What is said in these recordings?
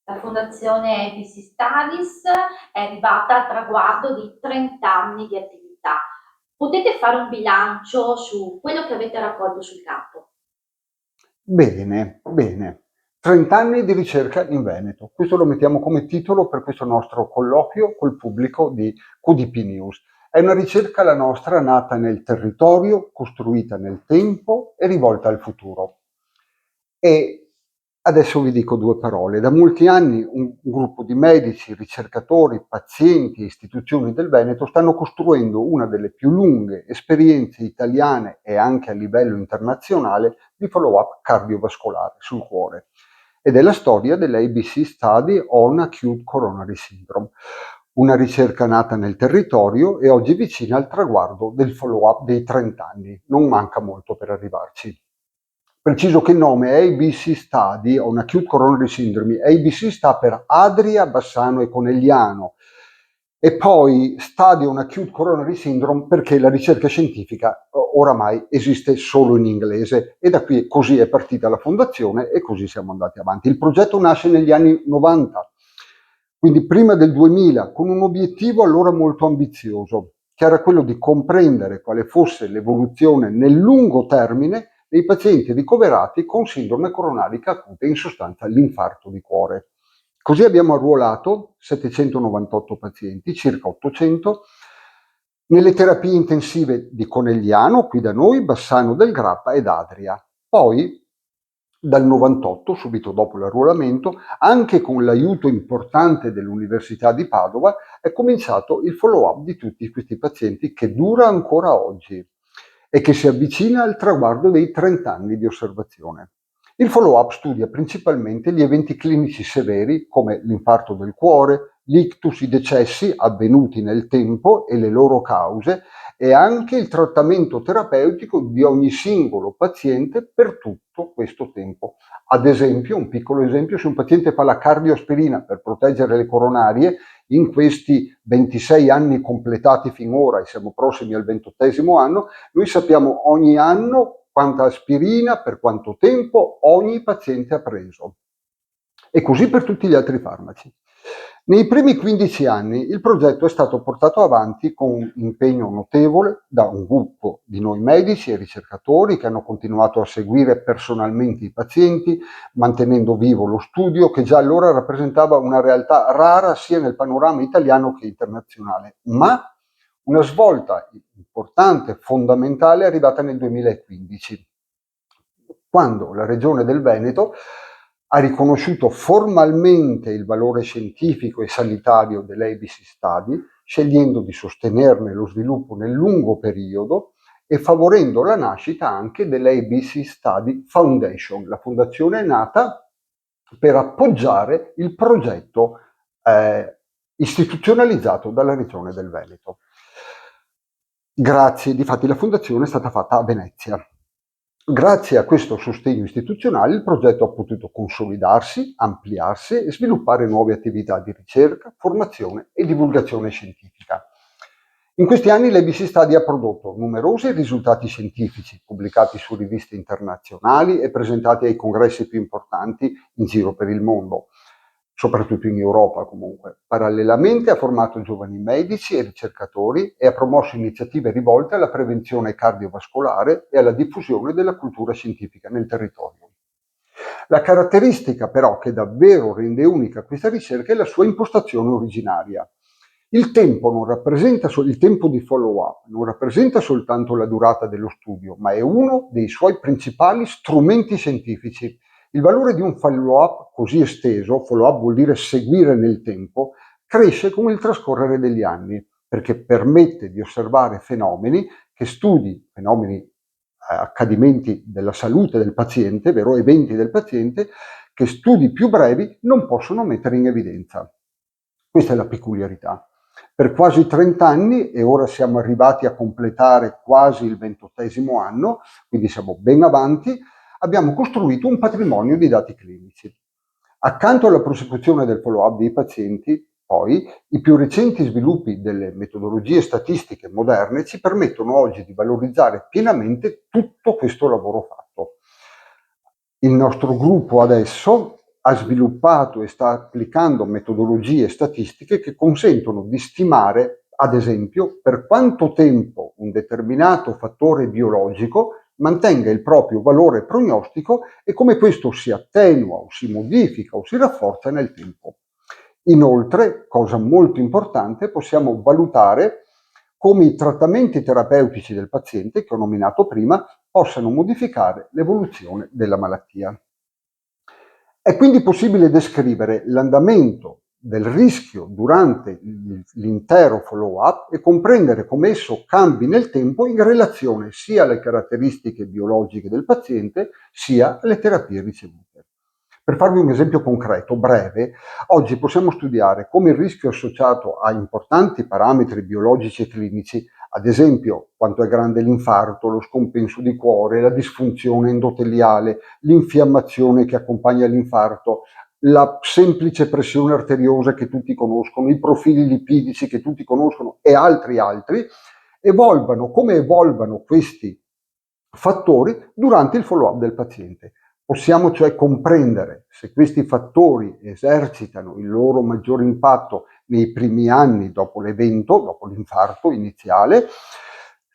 La Fondazione ABC Studies è arrivata al traguardo di 30 anni di attività. Potete fare un bilancio su quello che avete raccolto sul campo? Bene, bene. 30 anni di ricerca in Veneto. Questo lo mettiamo come titolo per questo nostro colloquio col pubblico di QDP News. È una ricerca la nostra nata nel territorio, costruita nel tempo e rivolta al futuro. E adesso vi dico due parole. Da molti anni un gruppo di medici, ricercatori, pazienti e istituzioni del Veneto stanno costruendo una delle più lunghe esperienze italiane e anche a livello internazionale di follow-up cardiovascolare sul cuore. Ed è la storia dell'ABC Study on Acute Coronary Syndrome, una ricerca nata nel territorio e oggi vicina al traguardo del follow-up dei 30 anni. Non manca molto per arrivarci. Preciso che il nome è ABC Study on Acute Coronary Syndrome. ABC sta per Adria, Bassano e Conegliano, e poi Study on Acute Coronary Syndrome perché la ricerca scientifica oramai esiste solo in inglese, e da qui così è partita la fondazione e così siamo andati avanti. Il progetto nasce negli anni 90, quindi prima del 2000, con un obiettivo allora molto ambizioso, che era quello di comprendere quale fosse l'evoluzione nel lungo termine dei pazienti ricoverati con sindrome coronarica acuta, in sostanza l'infarto di cuore. Così abbiamo arruolato 798 pazienti, circa 800, nelle terapie intensive di Conegliano, qui da noi, Bassano del Grappa ed Adria. Poi, dal 98, subito dopo l'arruolamento, anche con l'aiuto importante dell'Università di Padova, è cominciato il follow-up di tutti questi pazienti, che dura ancora oggi e che si avvicina al traguardo dei 30 anni di osservazione. Il follow-up studia principalmente gli eventi clinici severi come l'infarto del cuore, l'ictus, i decessi avvenuti nel tempo e le loro cause, e anche il trattamento terapeutico di ogni singolo paziente per tutto questo tempo. Ad esempio, un piccolo esempio, se un paziente fa la cardioaspirina per proteggere le coronarie, in questi 26 anni completati finora, e siamo prossimi al 28° anno, noi sappiamo ogni anno quanta aspirina, per quanto tempo ogni paziente ha preso. E così per tutti gli altri farmaci. Nei primi 15 anni il progetto è stato portato avanti con un impegno notevole da un gruppo di noi medici e ricercatori che hanno continuato a seguire personalmente i pazienti, mantenendo vivo lo studio che già allora rappresentava una realtà rara sia nel panorama italiano che internazionale. Ma una svolta importante, fondamentale, è arrivata nel 2015, quando la Regione del Veneto ha riconosciuto formalmente il valore scientifico e sanitario dell'ABC Study, scegliendo di sostenerne lo sviluppo nel lungo periodo e favorendo la nascita anche dell'ABC Study Foundation. La fondazione è nata per appoggiare il progetto istituzionalizzato dalla Regione del Veneto. Grazie, difatti la fondazione è stata fatta a Venezia. Grazie a questo sostegno istituzionale il progetto ha potuto consolidarsi, ampliarsi e sviluppare nuove attività di ricerca, formazione e divulgazione scientifica. In questi anni l'ABC Study ha prodotto numerosi risultati scientifici pubblicati su riviste internazionali e presentati ai congressi più importanti in giro per il mondo, soprattutto in Europa comunque. Parallelamente ha formato giovani medici e ricercatori e ha promosso iniziative rivolte alla prevenzione cardiovascolare e alla diffusione della cultura scientifica nel territorio. La caratteristica però che davvero rende unica questa ricerca è la sua impostazione originaria. Il tempo il tempo di follow-up non rappresenta soltanto la durata dello studio, ma è uno dei suoi principali strumenti scientifici. Il valore di un follow-up così esteso, follow-up vuol dire seguire nel tempo, cresce con il trascorrere degli anni, perché permette di osservare fenomeni accadimenti della salute del paziente, vero, eventi del paziente, che studi più brevi non possono mettere in evidenza. Questa è la peculiarità. Per quasi 30 anni, e ora siamo arrivati a completare quasi il 28° anno, quindi siamo ben avanti, abbiamo costruito un patrimonio di dati clinici. Accanto alla prosecuzione del follow-up dei pazienti, poi, i più recenti sviluppi delle metodologie statistiche moderne ci permettono oggi di valorizzare pienamente tutto questo lavoro fatto. Il nostro gruppo adesso ha sviluppato e sta applicando metodologie statistiche che consentono di stimare, ad esempio, per quanto tempo un determinato fattore biologico mantenga il proprio valore prognostico e come questo si attenua o si modifica o si rafforza nel tempo. Inoltre, cosa molto importante, possiamo valutare come i trattamenti terapeutici del paziente, che ho nominato prima, possano modificare l'evoluzione della malattia. È quindi possibile descrivere l'andamento del rischio durante l'intero follow-up e comprendere come esso cambi nel tempo in relazione sia alle caratteristiche biologiche del paziente sia alle terapie ricevute. Per farvi un esempio concreto, breve, oggi possiamo studiare come il rischio associato a importanti parametri biologici e clinici, ad esempio quanto è grande l'infarto, lo scompenso di cuore, la disfunzione endoteliale, l'infiammazione che accompagna l'infarto, la semplice pressione arteriosa che tutti conoscono, i profili lipidici che tutti conoscono e altri, come evolvano questi fattori durante il follow-up del paziente. Possiamo cioè comprendere se questi fattori esercitano il loro maggior impatto nei primi anni dopo l'evento, dopo l'infarto iniziale,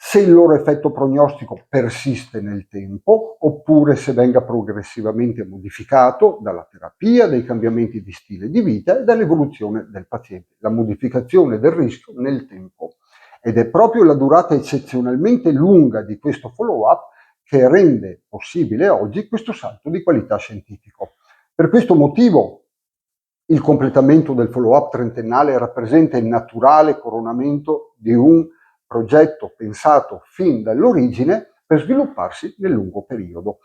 se il loro effetto prognostico persiste nel tempo oppure se venga progressivamente modificato dalla terapia, dai cambiamenti di stile di vita e dall'evoluzione del paziente, la modificazione del rischio nel tempo. Ed è proprio la durata eccezionalmente lunga di questo follow-up che rende possibile oggi questo salto di qualità scientifico. Per questo motivo il completamento del follow-up trentennale rappresenta il naturale coronamento di un progetto pensato fin dall'origine per svilupparsi nel lungo periodo.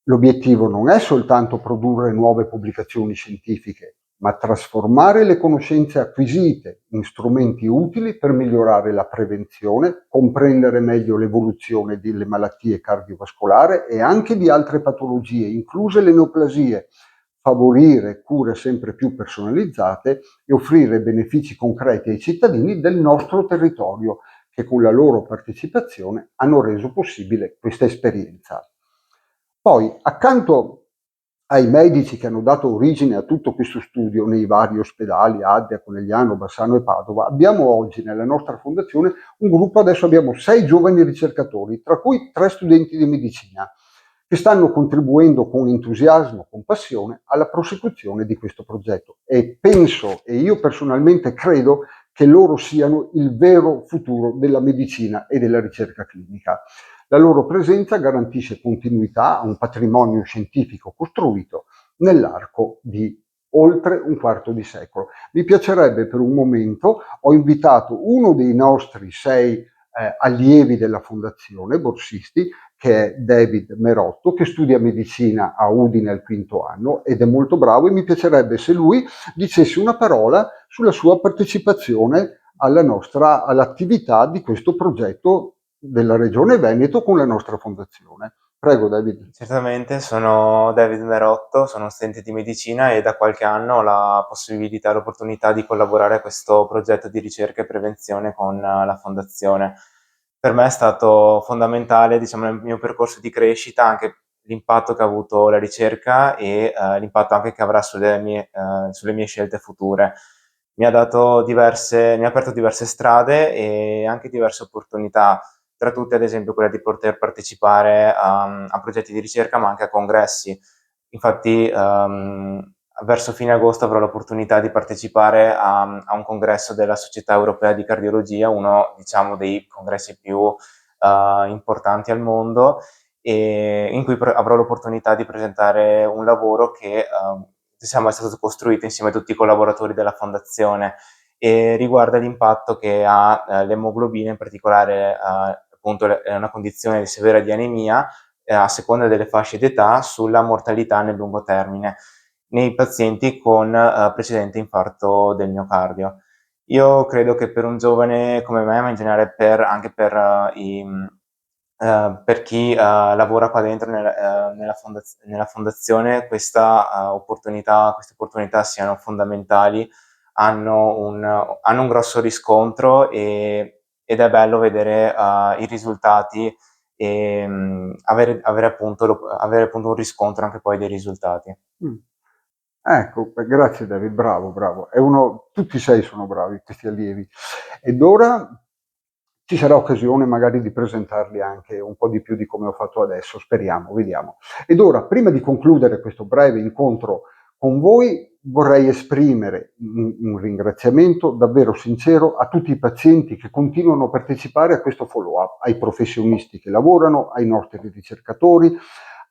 L'obiettivo non è soltanto produrre nuove pubblicazioni scientifiche, ma trasformare le conoscenze acquisite in strumenti utili per migliorare la prevenzione, comprendere meglio l'evoluzione delle malattie cardiovascolari e anche di altre patologie, incluse le neoplasie, favorire cure sempre più personalizzate e offrire benefici concreti ai cittadini del nostro territorio che con la loro partecipazione hanno reso possibile questa esperienza. Poi, accanto ai medici che hanno dato origine a tutto questo studio nei vari ospedali, Adia, Conegliano, Bassano e Padova, abbiamo oggi nella nostra fondazione un gruppo, adesso abbiamo 6 giovani ricercatori, tra cui 3 studenti di medicina, che stanno contribuendo con entusiasmo, con passione alla prosecuzione di questo progetto. E penso, e io personalmente credo, che loro siano il vero futuro della medicina e della ricerca clinica. La loro presenza garantisce continuità a un patrimonio scientifico costruito nell'arco di oltre un quarto di secolo. Mi piacerebbe per un momento, ho invitato uno dei nostri 6 allievi della fondazione, borsisti, che è David Merotto, che studia medicina a Udine al quinto anno ed è molto bravo, e mi piacerebbe se lui dicesse una parola sulla sua partecipazione all'attività di questo progetto della Regione Veneto con la nostra fondazione. Prego David. Certamente, sono David Merotto, sono studente di medicina e da qualche anno ho la possibilità e l'opportunità di collaborare a questo progetto di ricerca e prevenzione con la fondazione. Per me è stato fondamentale, diciamo, nel mio percorso di crescita anche l'impatto che ha avuto la ricerca e l'impatto anche che avrà sulle mie scelte future. Mi ha aperto diverse strade e anche diverse opportunità, tra tutte ad esempio quella di poter partecipare a progetti di ricerca ma anche a congressi. Infatti verso fine agosto avrò l'opportunità di partecipare a un congresso della Società Europea di Cardiologia, uno diciamo dei congressi più importanti al mondo, e in cui avrò l'opportunità di presentare un lavoro che diciamo è stato costruito insieme a tutti i collaboratori della fondazione e riguarda l'impatto che ha l'emoglobina, in particolare appunto è una condizione severa di anemia a seconda delle fasce d'età, sulla mortalità nel lungo termine nei pazienti con precedente infarto del miocardio. Io credo che per un giovane come me, ma in generale anche per chi lavora qua dentro nella fondazione, queste opportunità siano fondamentali, hanno un grosso riscontro ed è bello vedere i risultati e avere appunto un riscontro anche poi dei risultati. Ecco, grazie David, bravo, bravo. Tutti e sei sono bravi questi allievi. Ed ora ci sarà occasione magari di presentarli anche un po' di più di come ho fatto adesso, speriamo, vediamo. Ed ora, prima di concludere questo breve incontro con voi, vorrei esprimere un ringraziamento davvero sincero a tutti i pazienti che continuano a partecipare a questo follow-up, ai professionisti che lavorano, ai nostri ricercatori,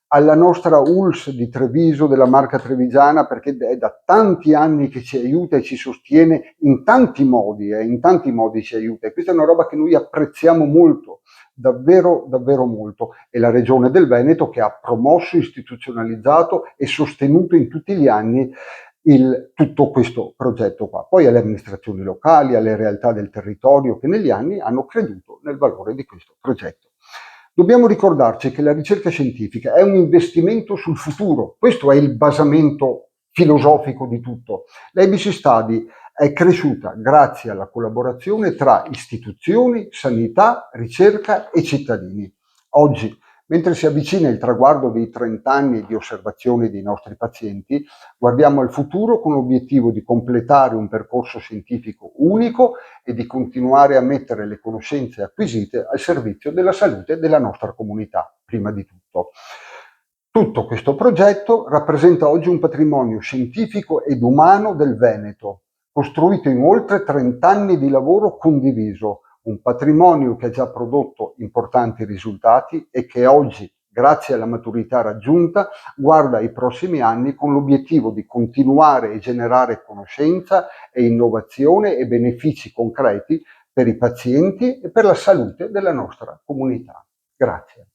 alla nostra ULSS di Treviso, della Marca Trevigiana, perché è da tanti anni che ci aiuta e ci sostiene in tanti modi ci aiuta, e questa è una roba che noi apprezziamo molto, davvero, davvero molto, e la Regione del Veneto che ha promosso, istituzionalizzato e sostenuto in tutti gli anni tutto questo progetto qua. Poi alle amministrazioni locali, alle realtà del territorio che negli anni hanno creduto nel valore di questo progetto. Dobbiamo ricordarci che la ricerca scientifica è un investimento sul futuro, questo è il basamento filosofico di tutto. L'ABC Study è cresciuta grazie alla collaborazione tra istituzioni, sanità, ricerca e cittadini. Oggi, mentre si avvicina il traguardo dei 30 anni di osservazione dei nostri pazienti, guardiamo al futuro con l'obiettivo di completare un percorso scientifico unico e di continuare a mettere le conoscenze acquisite al servizio della salute della nostra comunità, prima di tutto. Tutto questo progetto rappresenta oggi un patrimonio scientifico ed umano del Veneto, costruito in oltre 30 anni di lavoro condiviso, un patrimonio che ha già prodotto importanti risultati e che oggi, grazie alla maturità raggiunta, guarda ai prossimi anni con l'obiettivo di continuare a generare conoscenza e innovazione e benefici concreti per i pazienti e per la salute della nostra comunità. Grazie.